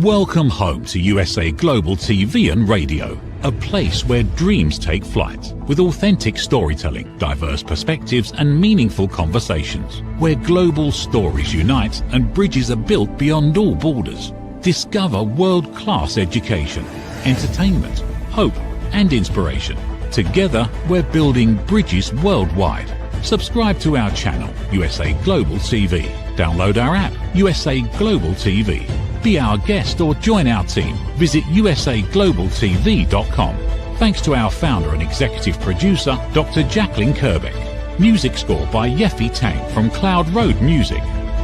Welcome home to USA Global TV and Radio, a place where dreams take flight, with authentic storytelling, diverse perspectives and meaningful conversations, where global stories unite and bridges are built beyond all borders. Discover world-class education, entertainment, hope and inspiration. Together, we're building bridges worldwide. Subscribe to our channel, USA Global TV. Download our app, USA Global TV. Be our guest or join our team. Visit usaglobaltv.com. Thanks to our founder and executive producer, Dr. Jacalyn Kerbeck. Music score by Yeffy Tang from Cloud Road Music.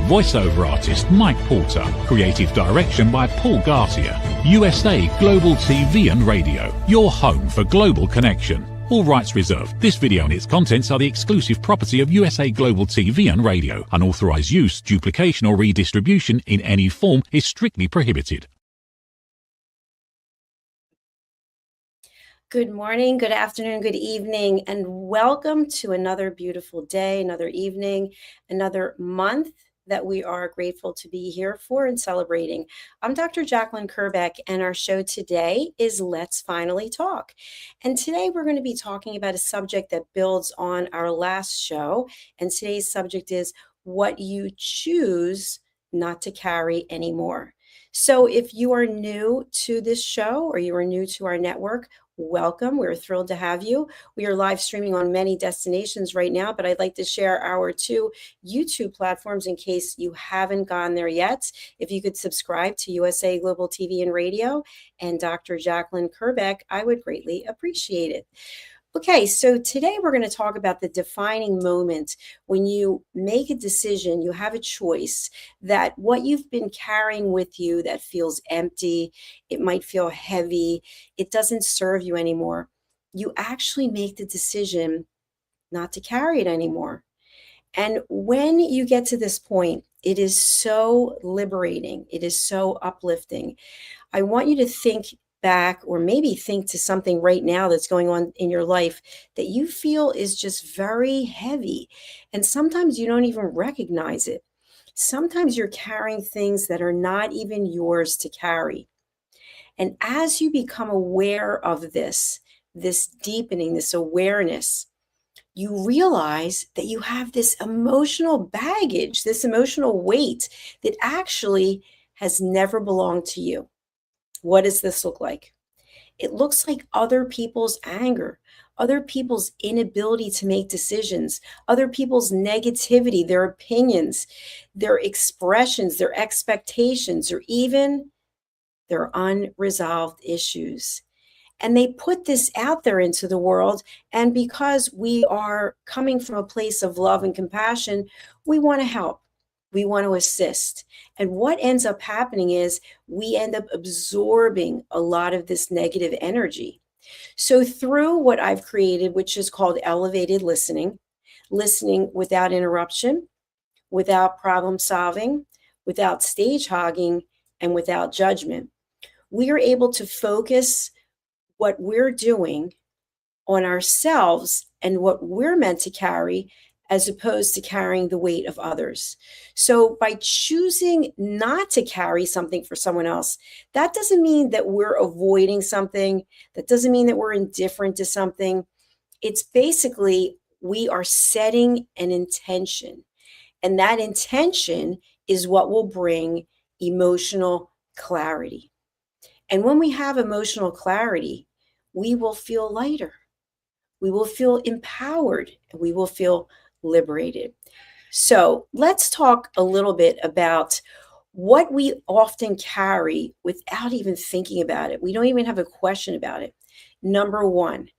Voiceover artist Mike Porter. Creative direction by Paul Garcia. USA Global TV and Radio. Your home for global connection. All rights reserved. This video and its contents are the exclusive property of USA Global TV and Radio. Unauthorized use, duplication or redistribution in any form is strictly prohibited. Good morning, good afternoon, good evening, and welcome to another beautiful day, another evening, another month that we are grateful to be here for and celebrating. I'm Dr. Jacalyn Kerbeck, and our show today is Let's Finally Talk. And today we're going to be talking about a subject that builds on our last show. And today's subject is what you choose not to carry anymore. So if you are new to this show or you are new to our network, welcome. We're thrilled to have you. We are live streaming on many destinations right now, but I'd like to share our 2 YouTube platforms in case you haven't gone there yet. If you could subscribe to USA Global TV and Radio and Dr. Jacalyn Kerbeck, I would greatly appreciate it. Okay, so today we're going to talk about the defining moment when you make a decision, you have a choice that what you've been carrying with you that feels empty, it might feel heavy, it doesn't serve you anymore. You actually make the decision not to carry it anymore. And when you get to this point, it is so liberating. It is so uplifting. I want you to think back or maybe think to something right now that's going on in your life that you feel is just very heavy. And sometimes you don't even recognize it. Sometimes you're carrying things that are not even yours to carry. And as you become aware of this deepening, this awareness, you realize that you have this emotional baggage, this emotional weight that actually has never belonged to you. What does this look like? It looks like other people's anger, other people's inability to make decisions, other people's negativity, their opinions, their expressions, their expectations, or even their unresolved issues. And they put this out there into the world. And because we are coming from a place of love and compassion, we want to help. We want to assist. And what ends up happening is we end up absorbing a lot of this negative energy. So through what I've created, which is called elevated listening, listening without interruption, without problem solving, without stage hogging, and without judgment, we are able to focus what we're doing on ourselves and what we're meant to carry, as opposed to carrying the weight of others. So by choosing not to carry something for someone else, that doesn't mean that we're avoiding something. That doesn't mean that we're indifferent to something. It's basically we are setting an intention. And that intention is what will bring emotional clarity. And when we have emotional clarity, we will feel lighter. We will feel empowered, and we will feel liberated. So let's talk a little bit about what we often carry without even thinking about it. We don't even have a question about it. Number 1,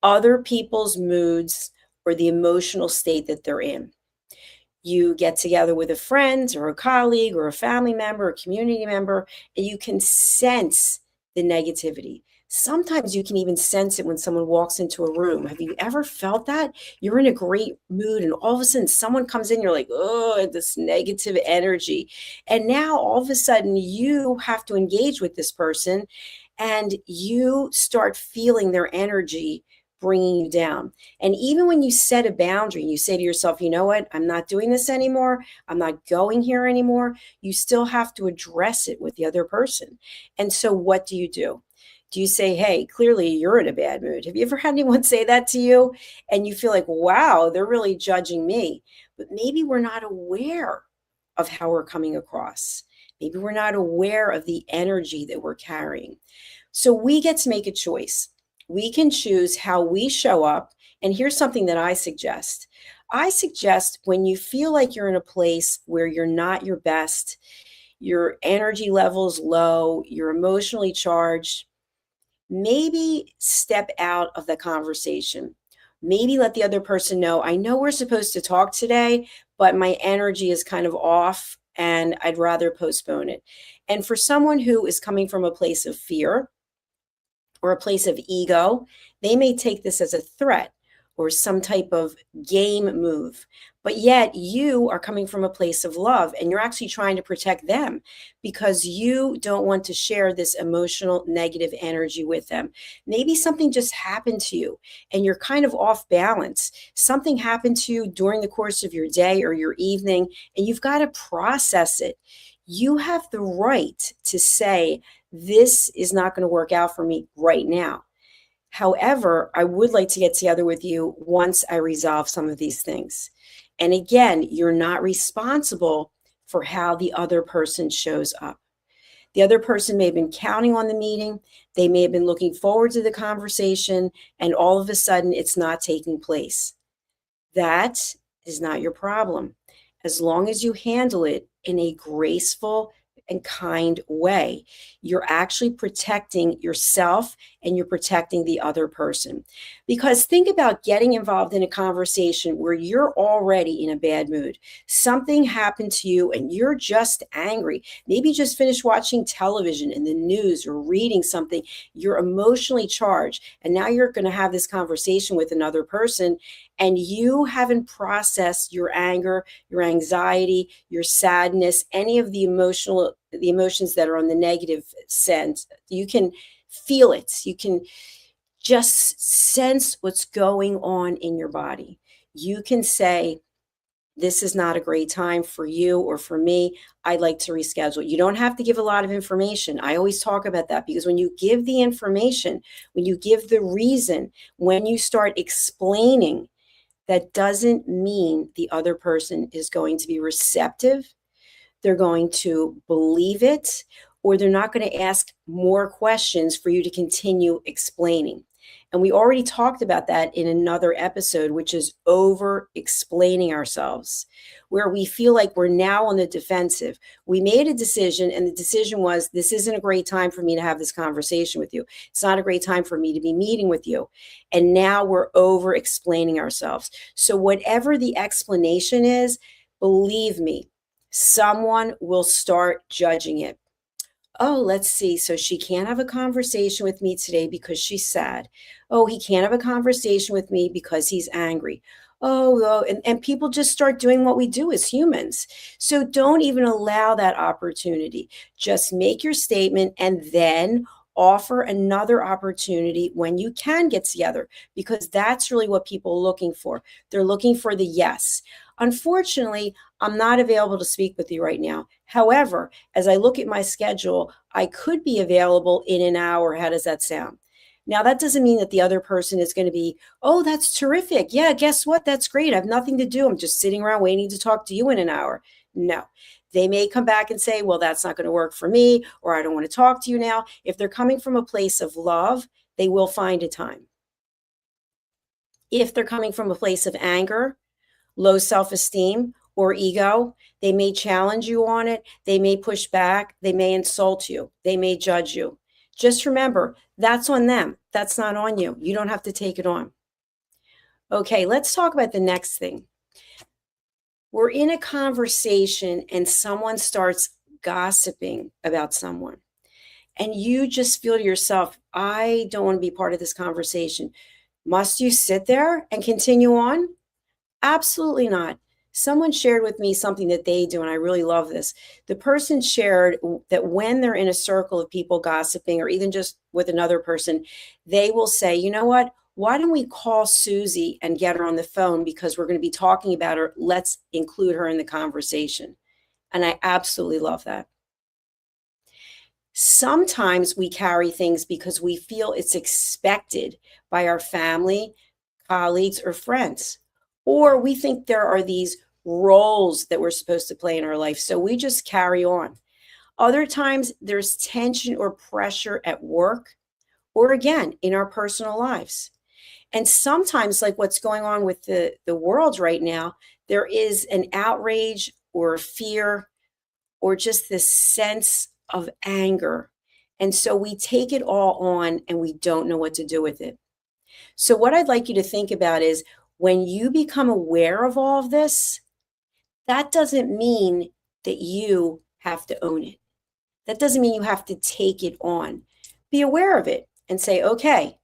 other people's moods or the emotional state that they're in. You get together with a friend or a colleague or a family member, a community member, and you can sense the negativity. Sometimes you can even sense it when someone walks into a room. Have you ever felt that? You're in a great mood and all of a sudden someone comes in, you're like, oh, this negative energy. And now all of a sudden you have to engage with this person and you start feeling their energy bringing you down. And even when you set a boundary, you say to yourself, you know what, I'm not doing this anymore. I'm not going here anymore. You still have to address it with the other person. And so what do? Do you say, hey, clearly you're in a bad mood? Have you ever had anyone say that to you and you feel like, wow, they're really judging me? But maybe we're not aware of how we're coming across. Maybe we're not aware of the energy that we're carrying. So we get to make a choice. We can choose how we show up. And here's something that I suggest. I suggest when you feel like you're in a place where you're not your best, your energy level's low, you're emotionally charged, maybe step out of the conversation. Maybe let the other person know, I know we're supposed to talk today, but my energy is kind of off and I'd rather postpone it. And for someone who is coming from a place of fear or a place of ego, they may take this as a threat or some type of game move. But yet you are coming from a place of love and you're actually trying to protect them because you don't want to share this emotional negative energy with them. Maybe something just happened to you and you're kind of off balance. Something happened to you during the course of your day or your evening, and you've got to process it. You have the right to say, this is not going to work out for me right now. However, I would like to get together with you once I resolve some of these things. And again, you're not responsible for how the other person shows up. The other person may have been counting on the meeting. They may have been looking forward to the conversation, and all of a sudden it's not taking place. That is not your problem. As long as you handle it in a graceful and kind way, you're actually protecting yourself and you're protecting the other person. Because think about getting involved in a conversation where you're already in a bad mood. Something happened to you and you're just angry. Maybe you just finished watching television in the news or reading something. You're emotionally charged. And now you're going to have this conversation with another person and you haven't processed your anger, your anxiety, your sadness, any of the emotions that are on the negative sense. You can feel it. You can just sense what's going on in your body. You can say, this is not a great time for you or for me. I'd like to reschedule. You don't have to give a lot of information. I always talk about that because when you give the information, when you give the reason, when you start explaining, that doesn't mean the other person is going to be receptive. They're going to believe it, or they're not going to ask more questions for you to continue explaining. And we already talked about that in another episode, which is over explaining ourselves, where we feel like we're now on the defensive. We made a decision, and the decision was, this isn't a great time for me to have this conversation with you. It's not a great time for me to be meeting with you. And now we're over explaining ourselves. So whatever the explanation is, believe me, someone will start judging it. Oh, let's see. So she can't have a conversation with me today because she's sad. Oh, he can't have a conversation with me because he's angry. Oh, and people just start doing what we do as humans. So don't even allow that opportunity. Just make your statement and then offer another opportunity when you can get together, because that's really what people are looking for. They're looking for the yes. Unfortunately, I'm not available to speak with you right now. However, as I look at my schedule, I could be available in an hour. How does that sound? Now, that doesn't mean that the other person is going to be, oh, that's terrific. Yeah, guess what? That's great. I have nothing to do. I'm just sitting around waiting to talk to you in an hour. No. They may come back and say, well, that's not going to work for me, or I don't want to talk to you now. If they're coming from a place of love, they will find a time. If they're coming from a place of anger, low self-esteem, or ego, they may challenge you on it. They may push back. They may insult you. They may judge you. Just remember, that's on them. That's not on you. You don't have to take it on. Okay, let's talk about the next thing. We're in a conversation and someone starts gossiping about someone. And you just feel to yourself, I don't want to be part of this conversation. Must you sit there and continue on? Absolutely not. Someone shared with me something that they do, and I really love this. The person shared that when they're in a circle of people gossiping, or even just with another person, they will say, you know what? Why don't we call Susie and get her on the phone because we're going to be talking about her. Let's include her in the conversation. And I absolutely love that. Sometimes we carry things because we feel it's expected by our family, colleagues, or friends. Or we think there are these roles that we're supposed to play in our life. So we just carry on. Other times there's tension or pressure at work or again in our personal lives. And sometimes, like what's going on with the world right now, there is an outrage or a fear or just this sense of anger. And so we take it all on and we don't know what to do with it. So, what I'd like you to think about is when you become aware of all of this, that doesn't mean that you have to own it. That doesn't mean you have to take it on. Be aware of it and say, okay,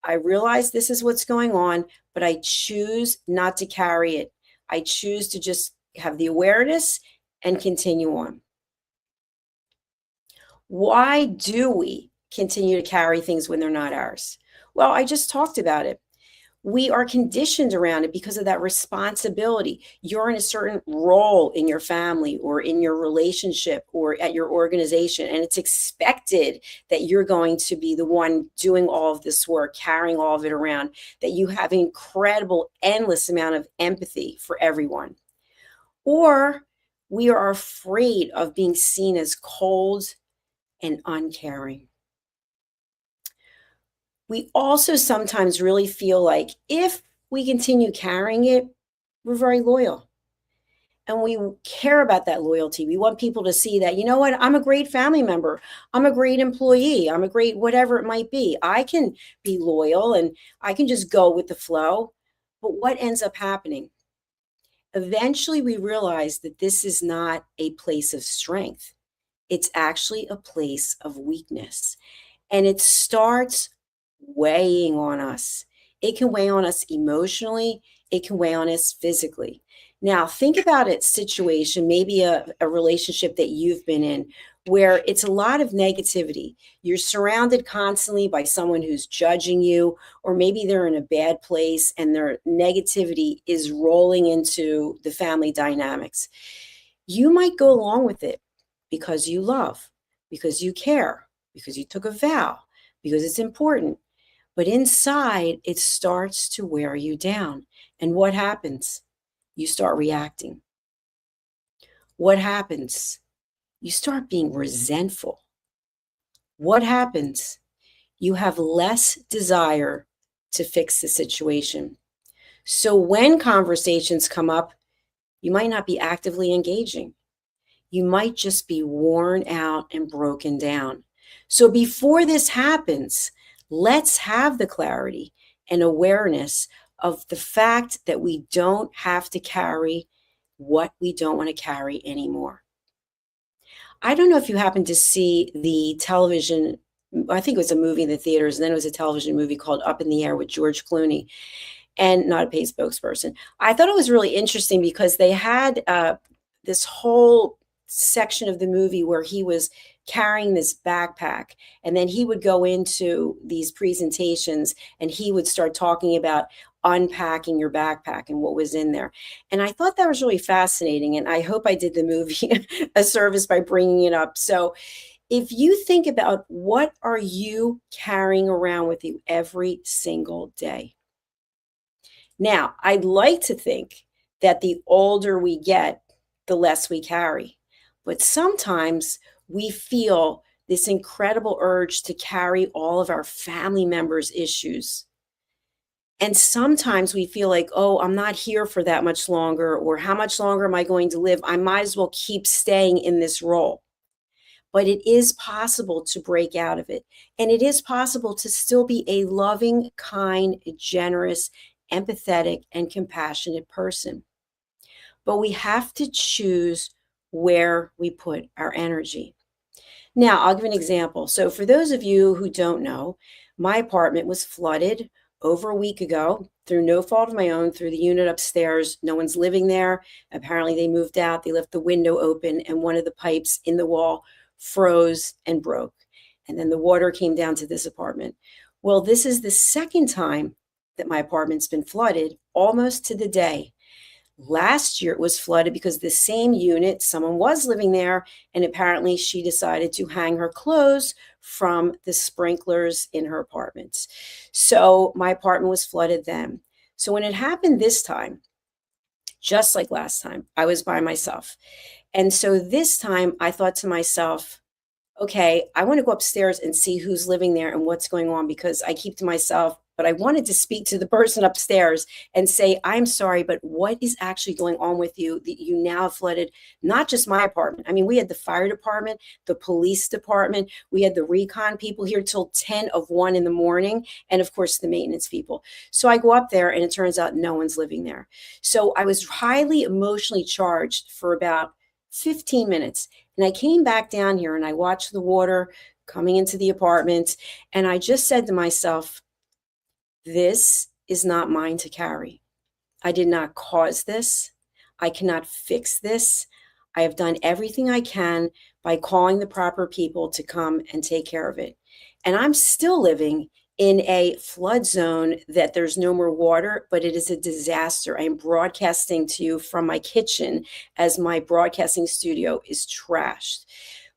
I realize this is what's going on, but I choose not to carry it. I choose to just have the awareness and continue on. Why do we continue to carry things when they're not ours? Well, I just talked about it. We are conditioned around it because of that responsibility. You're in a certain role in your family or in your relationship or at your organization, and it's expected that you're going to be the one doing all of this work, carrying all of it around, that you have an incredible, endless amount of empathy for everyone. Or we are afraid of being seen as cold and uncaring. We also sometimes really feel like if we continue carrying it, we're very loyal. And we care about that loyalty. We want people to see that, you know what, I'm a great family member. I'm a great employee. I'm a great whatever it might be. I can be loyal and I can just go with the flow. But what ends up happening? Eventually, we realize that this is not a place of strength. It's actually a place of weakness. And it starts weighing on us. It can weigh on us emotionally. It can weigh on us physically. Now, think about a situation, maybe a relationship that you've been in where it's a lot of negativity. You're surrounded constantly by someone who's judging you, or maybe they're in a bad place and their negativity is rolling into the family dynamics. You might go along with it because you love, because you care, because you took a vow, because it's important. But inside, it starts to wear you down. And what happens? You start reacting. What happens? You start being resentful. What happens? You have less desire to fix the situation. So when conversations come up, you might not be actively engaging. You might just be worn out and broken down. So before this happens, let's have the clarity and awareness of the fact that we don't have to carry what we don't want to carry anymore. I don't know if you happen to see the television, I think it was a movie in the theaters, and then it was a television movie called Up in the Air with George Clooney, and not a paid spokesperson. I thought it was really interesting because they had this whole section of the movie where he was carrying this backpack, and then he would go into these presentations and he would start talking about unpacking your backpack and what was in there. And I thought that was really fascinating, and I hope I did the movie a service by bringing it up. So if you think about what are you carrying around with you every single day? Now, I'd like to think that the older we get, the less we carry. But sometimes we feel this incredible urge to carry all of our family members' issues. And sometimes we feel like, oh, I'm not here for that much longer, or how much longer am I going to live? I might as well keep staying in this role. But it is possible to break out of it. And it is possible to still be a loving, kind, generous, empathetic, and compassionate person. But we have to choose where we put our energy. Now, I'll give an example. So for those of you who don't know, my apartment was flooded over a week ago through no fault of my own, through the unit upstairs. No one's living there. Apparently they moved out. They left the window open and one of the pipes in the wall froze and broke. And then the water came down to this apartment. Well, this is the second time that my apartment's been flooded almost to the day. Last year it was flooded because the same unit, someone was living there, and apparently she decided to hang her clothes from the sprinklers in her apartment. So my apartment was flooded then. So when it happened this time, just like last time, I was by myself. And so this time I thought to myself, okay, I want to go upstairs and see who's living there and what's going on, because I keep to myself, but I wanted to speak to the person upstairs and say, I'm sorry, but what is actually going on with you that you now have flooded not just my apartment? I mean, we had the fire department, the police department, we had the recon people here till 10 of 1 in the morning, and of course the maintenance people. So I go up there and it turns out no one's living there. So I was highly emotionally charged for about 15 minutes. And I came back down here and I watched the water coming into the apartment. And I just said to myself, this is not mine to carry. I did not cause this. I cannot fix this. I have done everything I can by calling the proper people to come and take care of it. And I'm still living in a flood zone that there's no more water, but it is a disaster. I am broadcasting to you from my kitchen as my broadcasting studio is trashed.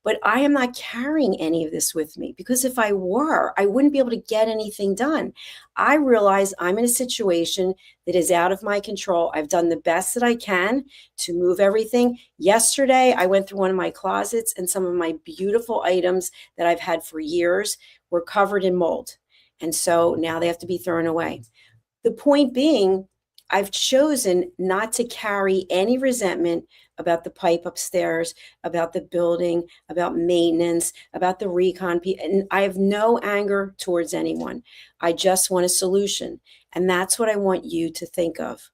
But I am not carrying any of this with me, because if I were, I wouldn't be able to get anything done. I realize I'm in a situation that is out of my control. I've done the best that I can to move everything. Yesterday, I went through one of my closets and some of my beautiful items that I've had for years were covered in mold. And so now they have to be thrown away. The point being, I've chosen not to carry any resentment about the pipe upstairs, about the building, about maintenance, about the recon. And I have no anger towards anyone. I just want a solution. And that's what I want you to think of.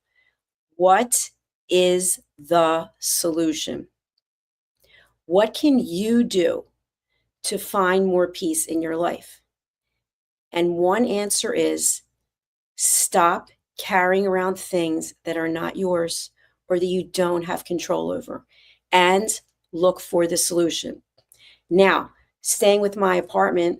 What is the solution? What can you do to find more peace in your life? And one answer is stop carrying around things that are not yours or that you don't have control over, and look for the solution. Now, staying with my apartment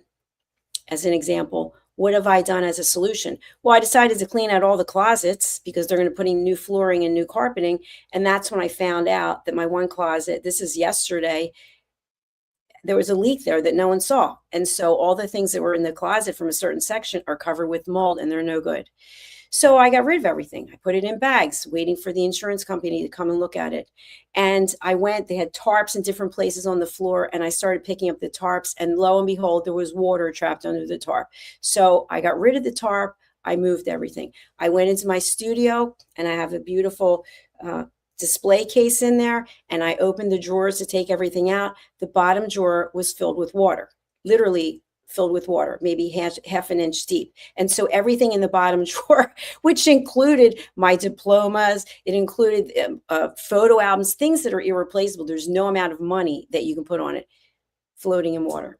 as an example, what have I done as a solution? Well, I decided to clean out all the closets because they're going to put in new flooring and new carpeting. And that's when I found out that my one closet, this is yesterday, there was a leak there that no one saw. And so all the things that were in the closet from a certain section are covered with mold and they're no good. So I got rid of everything. I put it in bags, waiting for the insurance company to come and look at it. And I went, they had tarps in different places on the floor, and I started picking up the tarps, and lo and behold, there was water trapped under the tarp. So I got rid of the tarp. I moved everything. I went into my studio, and I have a beautiful display case in there, and I opened the drawers to take everything out. The bottom drawer was filled with water, literally filled with water, maybe half an inch deep. And so everything in the bottom drawer, which included my diplomas, it included photo albums, things that are irreplaceable. There's no amount of money that you can put on it, floating in water.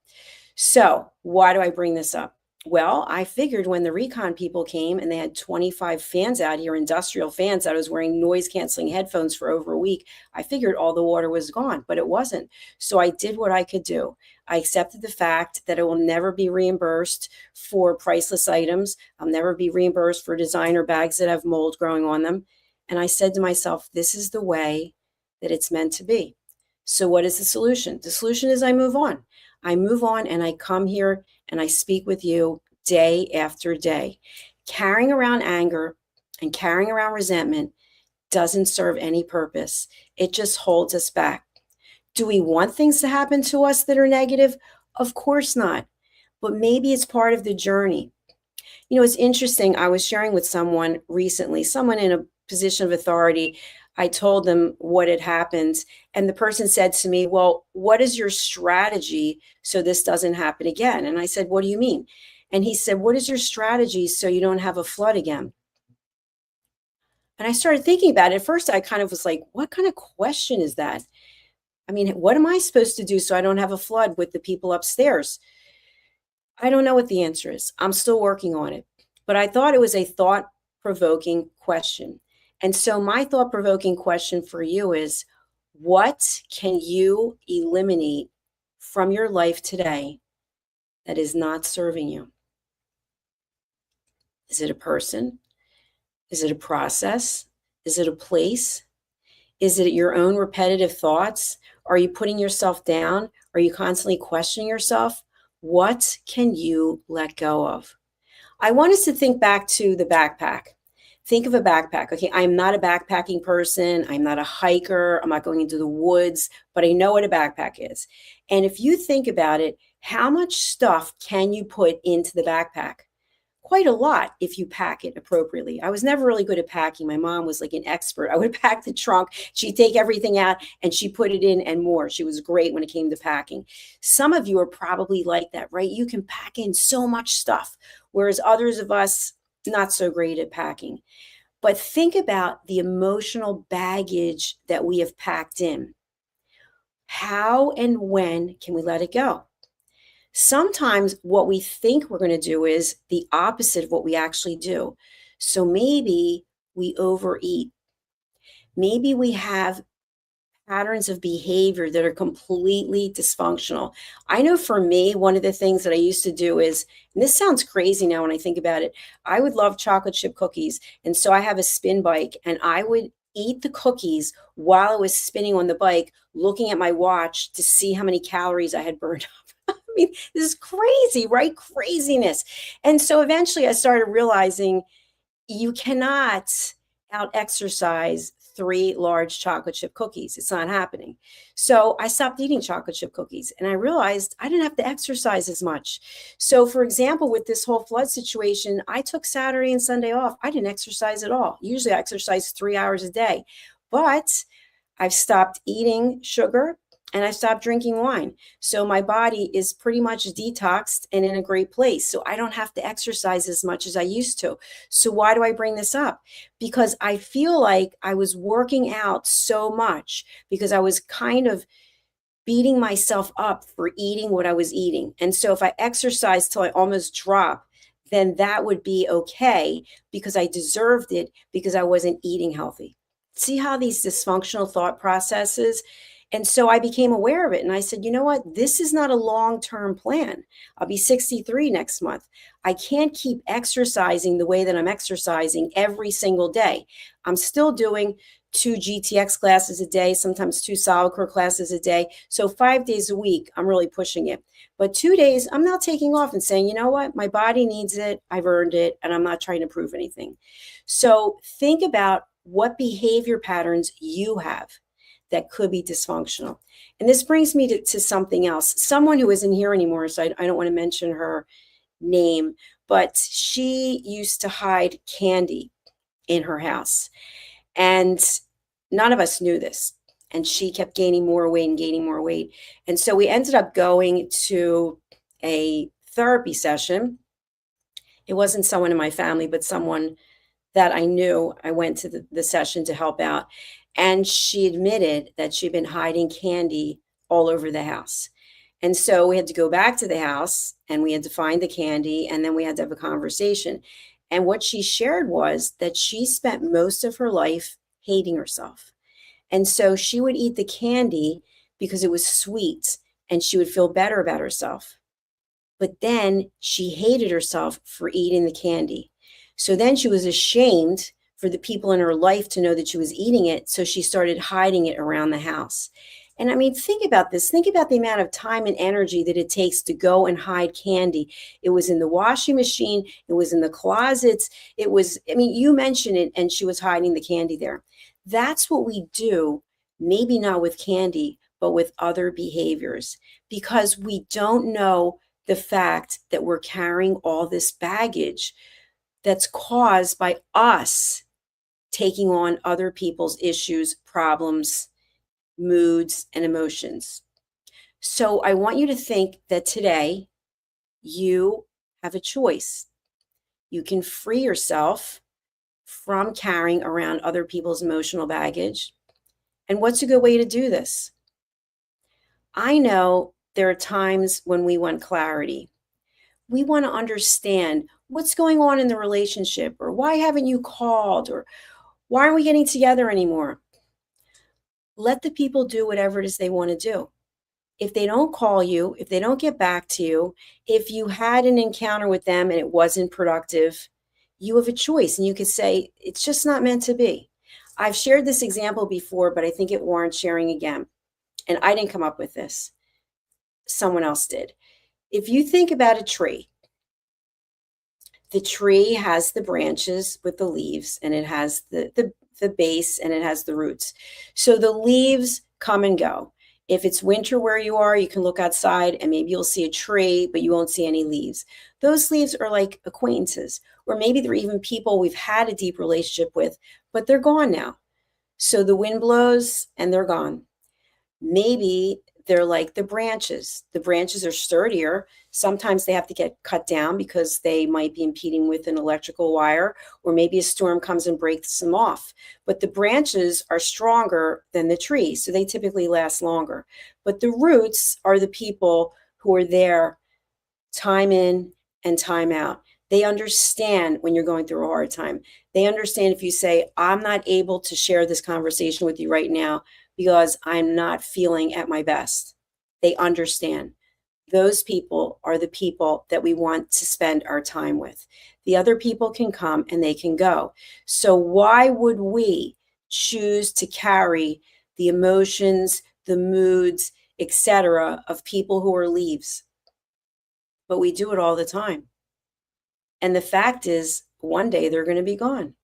So why do I bring this up? Well, I figured when the recon people came and they had 25 fans out here, industrial fans, I was wearing noise canceling headphones for over a week. I figured all the water was gone, but it wasn't. So I did what I could do. I accepted the fact that I will never be reimbursed for priceless items. I'll never be reimbursed for designer bags that have mold growing on them. And I said to myself, this is the way that it's meant to be. So what is the solution? The solution is I move on. I move on and I come here and I speak with you day after day. Carrying around anger and carrying around resentment doesn't serve any purpose. It just holds us back. Do we want things to happen to us that are negative? Of course not. But maybe it's part of the journey. You know, it's interesting. I was sharing with someone recently, someone in a position of authority. I told them what had happened, and the person said to me, well, what is your strategy so this doesn't happen again? And I said, what do you mean? And he said, what is your strategy so you don't have a flood again? And I started thinking about it. At first, I kind of was like, what kind of question is that? I mean, what am I supposed to do so I don't have a flood with the people upstairs? I don't know what the answer is. I'm still working on it. But I thought it was a thought-provoking question. And so my thought-provoking question for you is, what can you eliminate from your life today that is not serving you? Is it a person? Is it a process? Is it a place? Is it your own repetitive thoughts? Are you putting yourself down? Are you constantly questioning yourself? What can you let go of? I want us to think back to the backpack. Think of a backpack. Okay, I'm not a backpacking person. I'm not a hiker. I'm not going into the woods, but I know what a backpack is. And if you think about it, how much stuff can you put into the backpack? Quite a lot if you pack it appropriately. I was never really good at packing. My mom was like an expert. I would pack the trunk. She'd take everything out and she put it in and more. She was great when it came to packing. Some of you are probably like that, right? You can pack in so much stuff, whereas others of us, not so great at packing. But think about the emotional baggage that we have packed in. How and when can we let it go? Sometimes what we think we're going to do is the opposite of what we actually do. So maybe we overeat. Maybe we have patterns of behavior that are completely dysfunctional. I know for me, one of the things that I used to do is, and this sounds crazy now when I think about it, I would love chocolate chip cookies. And so I have a spin bike and I would eat the cookies while I was spinning on the bike, looking at my watch to see how many calories I had burned up. I mean, this is crazy, right? Craziness. And so eventually I started realizing you cannot out exercise 3 large chocolate chip cookies. It's not happening. So I stopped eating chocolate chip cookies and I realized I didn't have to exercise as much. So for example, with this whole flood situation, I took Saturday and Sunday off. I didn't exercise at all. Usually I exercise 3 hours a day, but I've stopped eating sugar and I stopped drinking wine. So my body is pretty much detoxed and in a great place. So I don't have to exercise as much as I used to. So why do I bring this up? Because I feel like I was working out so much because I was kind of beating myself up for eating what I was eating. And so if I exercise till I almost drop, then that would be okay because I deserved it because I wasn't eating healthy. See how these dysfunctional thought processes. And so I became aware of it. And I said, you know what? This is not a long-term plan. I'll be 63 next month. I can't keep exercising the way that I'm exercising every single day. I'm still doing 2 GTX classes a day, sometimes 2 solid core classes a day. So 5 days a week, I'm really pushing it. But 2 days, I'm not taking off and saying, you know what? My body needs it. I've earned it. And I'm not trying to prove anything. So think about what behavior patterns you have that could be dysfunctional. And this brings me to something else. Someone who isn't here anymore, so I don't want to mention her name, but she used to hide candy in her house. And none of us knew this. And she kept gaining more weight and gaining more weight. And so we ended up going to a therapy session. It wasn't someone in my family, but someone that I knew. I went to the session to help out. And she admitted that she'd been hiding candy all over the house. And so we had to go back to the house and we had to find the candy and then we had to have a conversation. And what she shared was that she spent most of her life hating herself. And so she would eat the candy because it was sweet and she would feel better about herself. But then she hated herself for eating the candy. So then she was ashamed for the people in her life to know that she was eating it. So she started hiding it around the house. And I mean, think about this. Think about the amount of time and energy that it takes to go and hide candy. It was in the washing machine. It was in the closets. It was, I mean, you mentioned it and she was hiding the candy there. That's what we do, maybe not with candy, but with other behaviors, because we don't know the fact that we're carrying all this baggage that's caused by us taking on other people's issues, problems, moods, and emotions. So I want you to think that today you have a choice. You can free yourself from carrying around other people's emotional baggage. And what's a good way to do this? I know there are times when we want clarity. We want to understand what's going on in the relationship, or why haven't you called, or why aren't we getting together anymore? Let the people do whatever it is they want to do. If they don't call you, if they don't get back to you, if you had an encounter with them and it wasn't productive, you have a choice, and you could say, it's just not meant to be. I've shared this example before, but I think it warrants sharing again. And I didn't come up with this. Someone else did. If you think about a tree, the tree has the branches with the leaves, and it has the base, and it has the roots. So the leaves come and go. If it's winter where you are, you can look outside and maybe you'll see a tree, but you won't see any leaves. Those leaves are like acquaintances, or maybe they're even people we've had a deep relationship with, but they're gone now. So the wind blows and they're gone. Maybe they're like the branches. The branches are sturdier. Sometimes they have to get cut down because they might be impeding with an electrical wire, or maybe a storm comes and breaks them off. But the branches are stronger than the tree, so they typically last longer. But the roots are the people who are there time in and time out. They understand when you're going through a hard time. They understand if you say, I'm not able to share this conversation with you right now because I'm not feeling at my best. They understand. Those people are the people that we want to spend our time with. The other people can come and they can go. So why would we choose to carry the emotions, the moods, etc. of people who are leaves? But we do it all the time. And the fact is, one day they're going to be gone.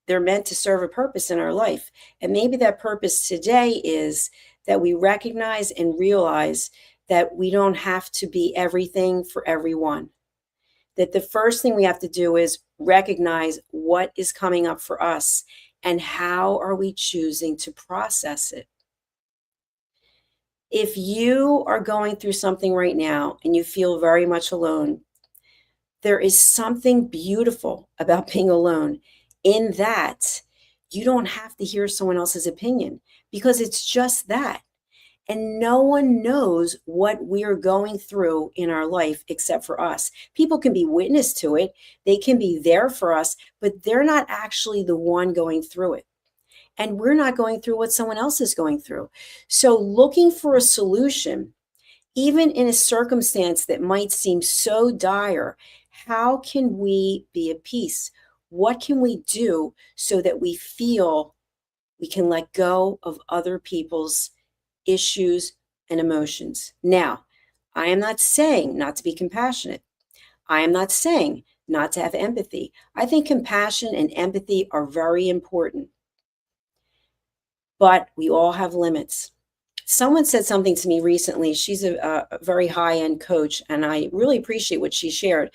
They're meant to serve a purpose in our life. And maybe that purpose today is that we recognize and realize that we don't have to be everything for everyone. That the first thing we have to do is recognize what is coming up for us and how are we choosing to process it. If you are going through something right now and you feel very much alone, there is something beautiful about being alone, in that you don't have to hear someone else's opinion, because it's just that. And no one knows what we're going through in our life except for us. People can be witness to it. They can be there for us, but they're not actually the one going through it. And we're not going through what someone else is going through. So looking for a solution, even in a circumstance that might seem so dire, how can we be at peace? What can we do so that we feel we can let go of other people's issues and emotions? Now, I am not saying not to be compassionate. I am not saying not to have empathy. I think compassion and empathy are very important, but we all have limits. Someone said something to me recently. She's a very high-end coach, and I really appreciate what she shared.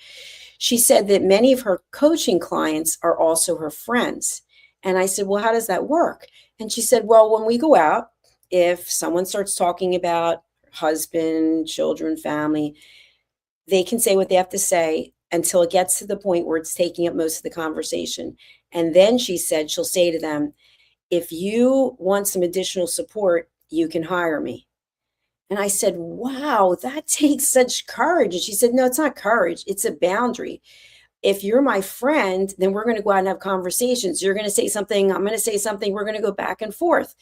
She said that many of her coaching clients are also her friends. And I said, well, how does that work? And she said, well, when we go out, if someone starts talking about husband, children, family, they can say what they have to say until it gets to the point where it's taking up most of the conversation. And then she said, she'll say to them, if you want some additional support, you can hire me. And I said, wow, that takes such courage. And she said, no, it's not courage. It's a boundary. If you're my friend, then we're going to go out and have conversations. You're going to say something, I'm going to say something, we're going to go back and forth.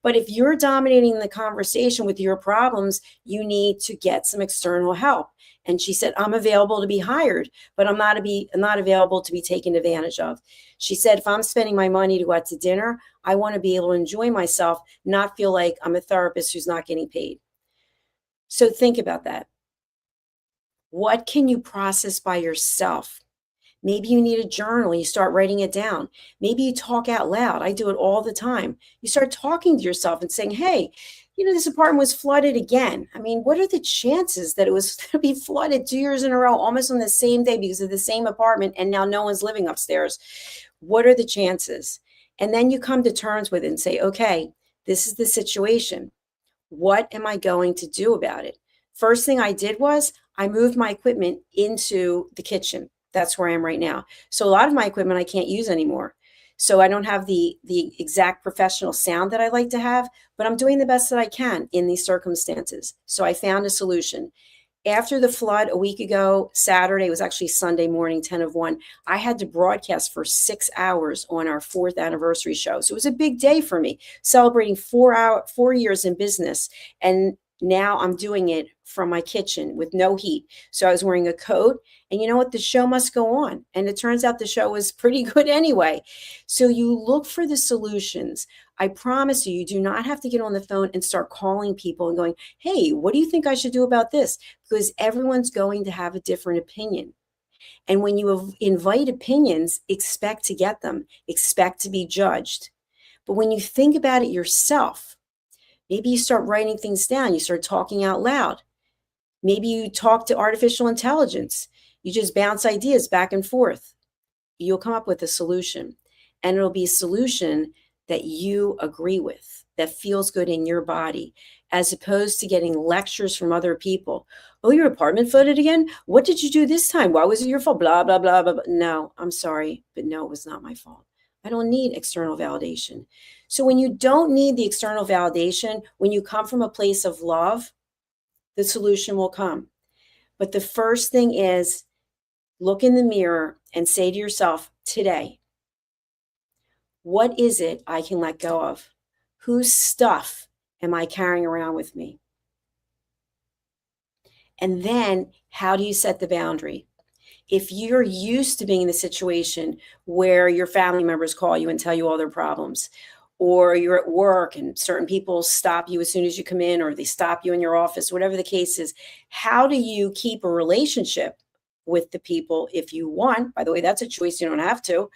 But if you're dominating the conversation with your problems, you need to get some external help. And she said, I'm available to be hired, but I'm not available to be taken advantage of. She said, if I'm spending my money to go out to dinner, I want to be able to enjoy myself, not feel like I'm a therapist who's not getting paid. So think about that. What can you process by yourself? Maybe you need a journal. You start writing it down. Maybe you talk out loud. I do it all the time. You start talking to yourself and saying, hey, this apartment was flooded again. I mean, what are the chances that it was going to be flooded 2 years in a row, almost on the same day because of the same apartment, and now no one's living upstairs? What are the chances? And then you come to terms with it and say, okay, this is the situation. What am I going to do about it? First thing I did was I moved my equipment into the kitchen. That's where I am right now. So a lot of my equipment I can't use anymore. So I don't have the exact professional sound that I like to have, but I'm doing the best that I can in these circumstances. So I found a solution. After the flood a week ago, Saturday, it was actually Sunday morning, 10 of 1, I had to broadcast for 6 hours on our 4th anniversary show. So it was a big day for me, celebrating 4 years in business. And Now I'm doing it from my kitchen with no heat. So I was wearing a coat, and you know what? The show must go on. And it turns out the show was pretty good anyway. So you look for the solutions. I promise you, you do not have to get on the phone and start calling people and going, hey, what do you think I should do about this? Because everyone's going to have a different opinion. And when you invite opinions, expect to get them, expect to be judged. But when you think about it yourself, maybe you start writing things down, you start talking out loud. Maybe you talk to artificial intelligence. You just bounce ideas back and forth. You'll come up with a solution. And it'll be a solution that you agree with, that feels good in your body, as opposed to getting lectures from other people. Oh, your apartment flooded again? What did you do this time? Why was it your fault? Blah, blah, blah, blah, blah. No, I'm sorry, but no, it was not my fault. I don't need external validation. So when you don't need the external validation, when you come from a place of love, the solution will come. But the first thing is look in the mirror and say to yourself today, what is it I can let go of? Whose stuff am I carrying around with me? And then how do you set the boundary? If you're used to being in the situation where your family members call you and tell you all their problems, or you're at work and certain people stop you as soon as you come in, or they stop you in your office, whatever the case is, how do you keep a relationship with the people if you want? By the way, that's a choice, you don't have to.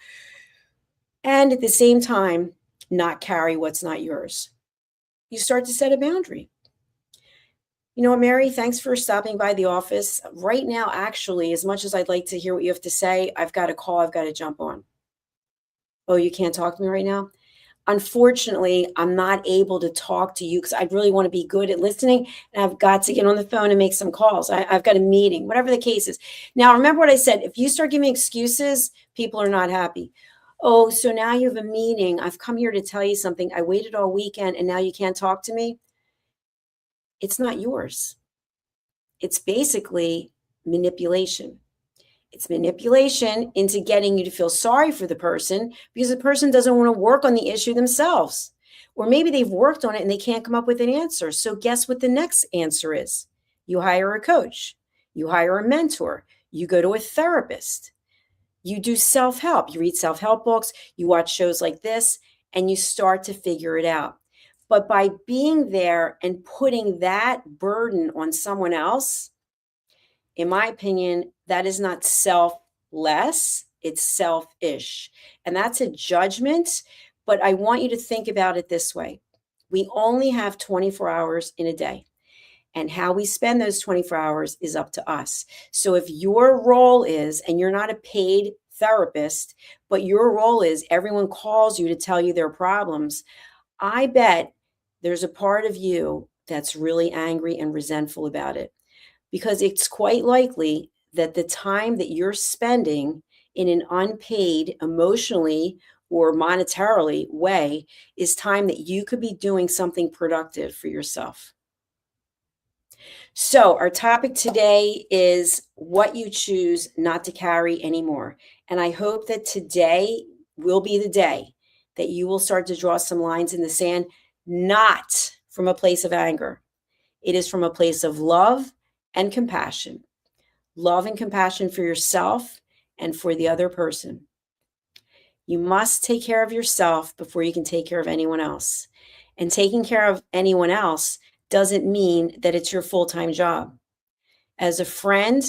And at the same time, not carry what's not yours. You start to set a boundary. You know what, Mary, thanks for stopping by the office. Right now, actually, as much as I'd like to hear what you have to say, I've got a call I've got to jump on. Oh, you can't talk to me right now? Unfortunately, I'm not able to talk to you because I really want to be good at listening, and I've got to get on the phone and make some calls. I've got a meeting, whatever the case is. Now, remember what I said. If you start giving excuses, people are not happy. Oh, so now you have a meeting. I've come here to tell you something. I waited all weekend, and now you can't talk to me. It's not yours. It's basically manipulation. It's manipulation into getting you to feel sorry for the person because the person doesn't want to work on the issue themselves. Or maybe they've worked on it and they can't come up with an answer. So guess what the next answer is? You hire a coach, you hire a mentor, you go to a therapist, you do self-help, you read self-help books, you watch shows like this, and you start to figure it out. But by being there and putting that burden on someone else, in my opinion, that is not selfless, it's selfish. And that's a judgment. But I want you to think about it this way. We only have 24 hours in a day. And how we spend those 24 hours is up to us. So if your role is, and you're not a paid therapist, but your role is everyone calls you to tell you their problems, I bet there's a part of you that's really angry and resentful about it. Because it's quite likely that the time that you're spending in an unpaid, emotionally or monetarily way is time that you could be doing something productive for yourself. So, our topic today is what you choose not to carry anymore. And I hope that today will be the day that you will start to draw some lines in the sand, not from a place of anger. It is from a place of love and compassion. Love and compassion for yourself and for the other person. You must take care of yourself before you can take care of anyone else. And taking care of anyone else doesn't mean that it's your full-time job. As a friend,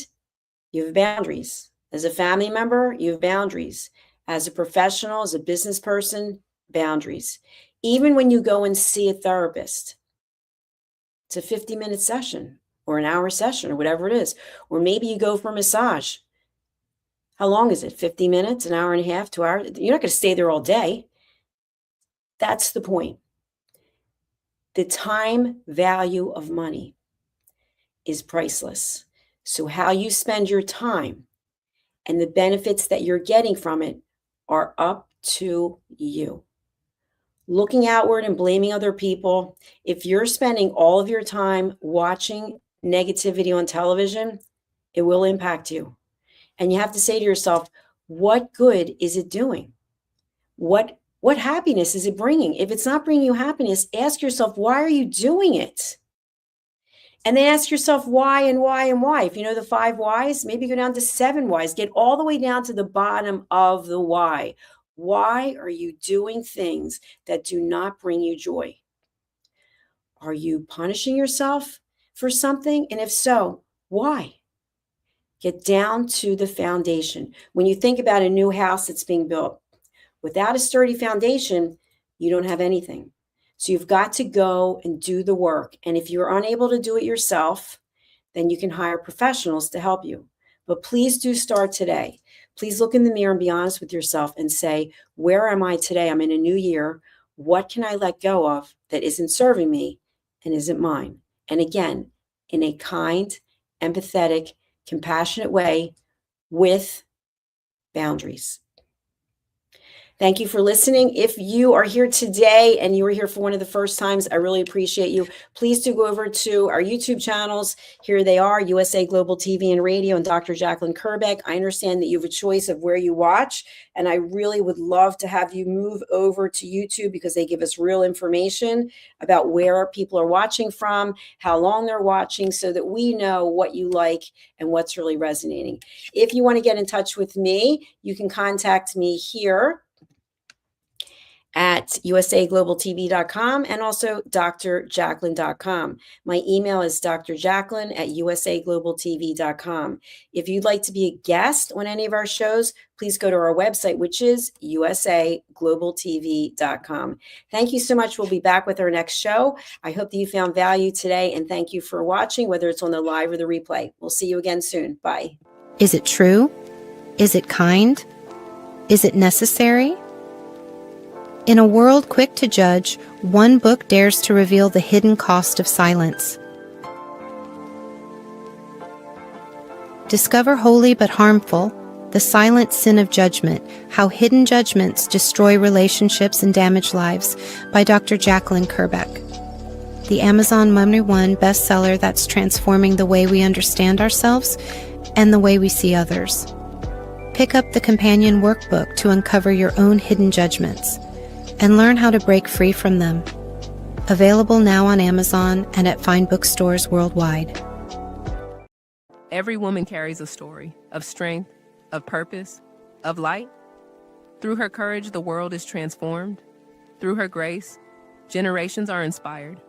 you have boundaries. As a family member, you have boundaries. As a professional, as a business person, boundaries. Even when you go and see a therapist, it's a 50-minute session or an hour session or whatever it is. Or maybe you go for a massage. How long is it? 50 minutes, an hour and a half, 2 hours? You're not going to stay there all day. That's the point. The time value of money is priceless. So how you spend your time and the benefits that you're getting from it are up to you. Looking outward and blaming other people, if you're spending all of your time watching negativity on television, it will impact you. And you have to say to yourself, what good is it doing? What happiness is it bringing? If it's not bringing you happiness, ask yourself, why are you doing it? And then ask yourself why and why and why. If you know the 5 whys, maybe go down to 7 whys. Get all the way down to the bottom of the why. Why are you doing things that do not bring you joy? Are you punishing yourself for something? And if so, why? Get down to the foundation. When you think about a new house that's being built, without a sturdy foundation, you don't have anything. So you've got to go and do the work. And if you're unable to do it yourself, then you can hire professionals to help you. But please do start today. Please look in the mirror and be honest with yourself and say, where am I today? I'm in a new year. What can I let go of that isn't serving me and isn't mine? And again, in a kind, empathetic, compassionate way with boundaries. Thank you for listening. If you are here today and you were here for one of the first times, I really appreciate you. Please do go over to our YouTube channels. Here they are, USA Global TV and Radio and Dr. Jacalyn Kerbeck. I understand that you have a choice of where you watch, and I really would love to have you move over to YouTube because they give us real information about where people are watching from, how long they're watching, so that we know what you like and what's really resonating. If you want to get in touch with me, you can contact me here at usaglobaltv.com and also drjacalyn.com. My email is drjacalyn@usaglobaltv.com. If you'd like to be a guest on any of our shows, please go to our website, which is usaglobaltv.com. Thank you so much. We'll be back with our next show. I hope that you found value today, and thank you for watching, whether it's on the live or the replay. We'll see you again soon. Bye. Is it true? Is it kind? Is it necessary? In a world quick to judge, one book dares to reveal the hidden cost of silence. Discover holy but harmful, the silent sin of judgment, how hidden judgments destroy relationships and damage lives, by Dr. Jacalyn Kerbeck. The Amazon #1 bestseller that's transforming the way we understand ourselves and the way we see others. Pick up the companion workbook to uncover your own hidden judgments and learn how to break free from them. Available now on Amazon and at fine bookstores worldwide. Every woman carries a story of strength, of purpose, of light. Through her courage, the world is transformed. Through her grace, generations are inspired.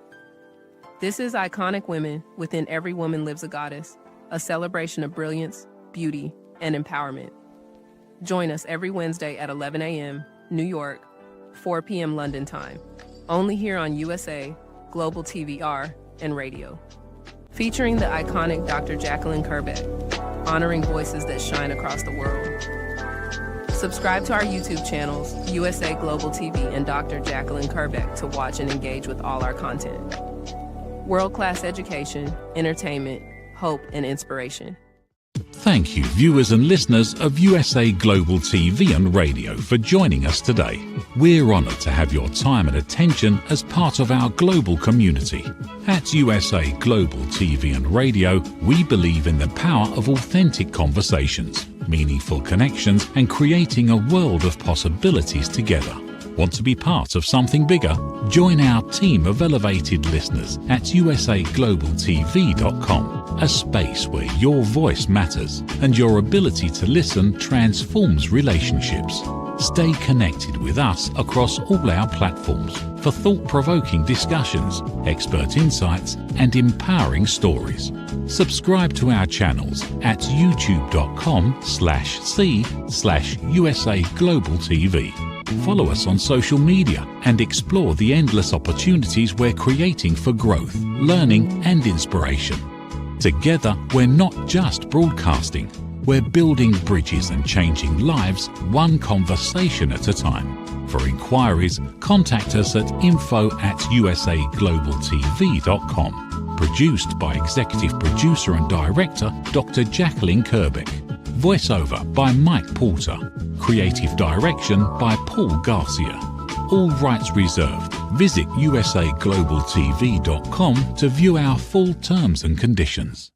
This is Iconic Women. Within Every Woman Lives a Goddess, a celebration of brilliance, beauty, and empowerment. Join us every Wednesday at 11 a.m. New York, 4 p.m. London time, only here on USA, Global TVR, and Radio. Featuring the iconic Dr. Jacalyn Kerbeck, honoring voices that shine across the world. Subscribe to our YouTube channels, USA Global TV and Dr. Jacalyn Kerbeck, to watch and engage with all our content. World-class education, entertainment, hope, and inspiration. Thank you, viewers and listeners of USA Global TV and Radio, for joining us today. We're honoured to have your time and attention as part of our global community. At USA Global TV and Radio, we believe in the power of authentic conversations, meaningful connections, and creating a world of possibilities together. Want to be part of something bigger? Join our team of elevated listeners at usaglobaltv.com, a space where your voice matters and your ability to listen transforms relationships. Stay connected with us across all our platforms for thought-provoking discussions, expert insights, and empowering stories. Subscribe to our channels at youtube.com/c/usaglobaltv. Follow us on social media and explore the endless opportunities we're creating for growth, learning, and inspiration. Together, we're not just broadcasting, we're building bridges and changing lives one conversation at a time. For inquiries, contact us at info@usaglobaltv.com. Produced by Executive Producer and Director Dr. Jacalyn Kerbeck. Voiceover by Mike Porter. Creative direction by Paul Garcia. All rights reserved. Visit usaglobaltv.com to view our full terms and conditions.